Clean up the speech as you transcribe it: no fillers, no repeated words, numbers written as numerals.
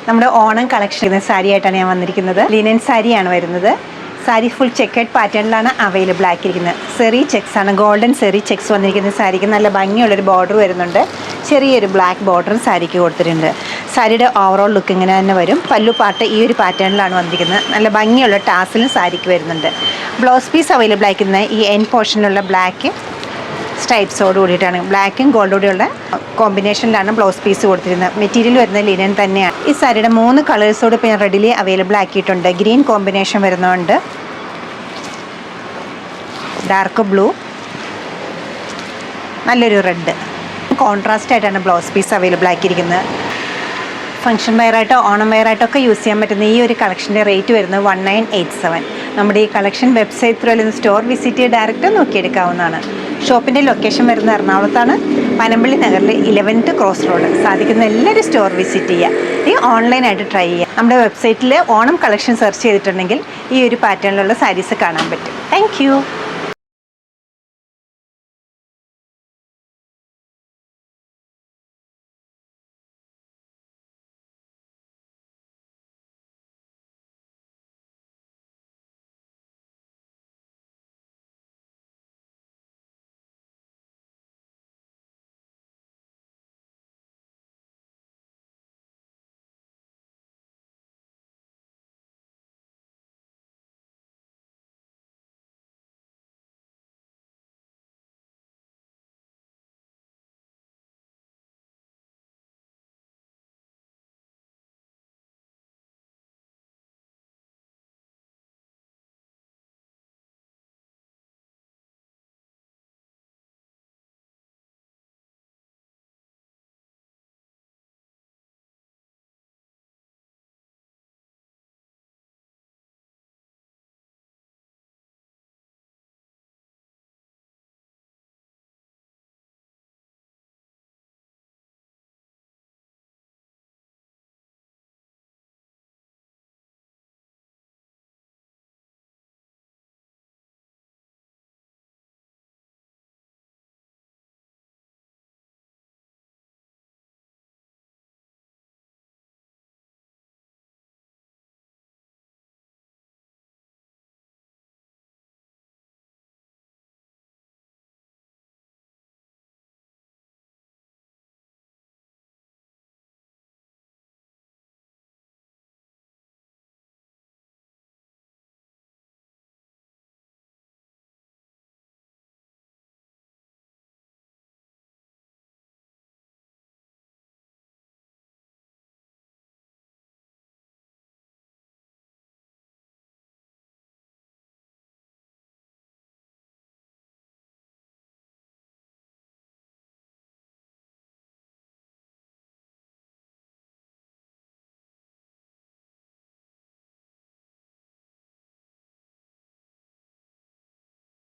നമ്മുടെ ഓണം കളക്ഷൻ സാരി ആയിട്ടാണ് ഞാൻ വന്നിരിക്കുന്നത്. ലിനൻ സാരിയാണ് വരുന്നത്. സാരി ഫുൾ ചെക്കേഡ് പാറ്റേണിലാണ് അവൈലബിൾ ആക്കിയിരിക്കുന്നത്. സെറി ചെക്സ് ആണ്, ഗോൾഡൻ സെറി ചെക്സ് വന്നിരിക്കുന്ന സാരിക്ക് നല്ല ഭംഗിയുള്ളൊരു ബോർഡർ വരുന്നുണ്ട്. ചെറിയൊരു ബ്ലാക്ക് ബോർഡറും സാരിക്ക് കൊടുത്തിട്ടുണ്ട്. സാരിയുടെ ഓവറോൾ ലുക്ക് ഇങ്ങനെ തന്നെ വരും. പല്ലു പാട്ട് ഈ ഒരു പാറ്റേണിലാണ് വന്നിരിക്കുന്നത്. നല്ല ഭംഗിയുള്ള ടാസിലും സാരിക്ക് വരുന്നുണ്ട്. ബ്ലൗസ് പീസ് അവൈലബിൾ ആയിരിക്കുന്ന ഈ എൻ പോർഷനിലുള്ള ബ്ലാക്ക് സ്ട്രൈപ്സോട് കൂടിയിട്ടാണ്, ബ്ലാക്കും ഗോൾഡും കൂടിയുള്ള കോമ്പിനേഷനിലാണ് ബ്ലൗസ് പീസ് കൊടുത്തിരുന്നത്. മെറ്റീരിയൽ വരുന്നത് ലിനൻ തന്നെയാണ്. ഈ സാരിയുടെ 3 കളേഴ്സോട് ഇപ്പോൾ ഞാൻ റെഡിലി അവൈലബിൾ ആക്കിയിട്ടുണ്ട്. ഗ്രീൻ കോമ്പിനേഷൻ വരുന്നുണ്ട്, ഡാർക്ക് ബ്ലൂ, നല്ലൊരു റെഡ്. കോൺട്രാസ്റ്റ് ആയിട്ടാണ് ബ്ലൗസ് പീസ് അവൈലബിൾ ആക്കിയിരിക്കുന്നത്. ഫംഗ്ഷൻ വെയറായിട്ടോ ഓണം വെയറായിട്ടൊക്കെ യൂസ് ചെയ്യാൻ പറ്റുന്ന ഈ ഒരു കളക്ഷൻ്റെ റേറ്റ് വരുന്നത് 1987. നമ്മുടെ ഈ കളക്ഷൻ വെബ്സൈറ്റ് ത്രൂ അല്ലെങ്കിൽ സ്റ്റോർ വിസിറ്റ് ചെയ്ത് ഡയറക്റ്റ് നോക്കിയെടുക്കാവുന്നതാണ്. ഷോപ്പിൻ്റെ ലൊക്കേഷൻ വരുന്നത് എറണാകുളത്താണ്, പനമ്പള്ളി നഗറിൽ 11th ക്രോസ് റോഡ്. സാധിക്കുന്ന എല്ലാവരും സ്റ്റോർ വിസിറ്റ് ചെയ്യുക, ഈ ഓൺലൈനായിട്ട് ട്രൈ ചെയ്യുക. നമ്മുടെ വെബ്സൈറ്റിൽ ഓണം കളക്ഷൻ സെർച്ച് ചെയ്തിട്ടുണ്ടെങ്കിൽ ഈ ഒരു പാറ്റേണിലുള്ള സാരീസ് കാണാൻ പറ്റും. താങ്ക്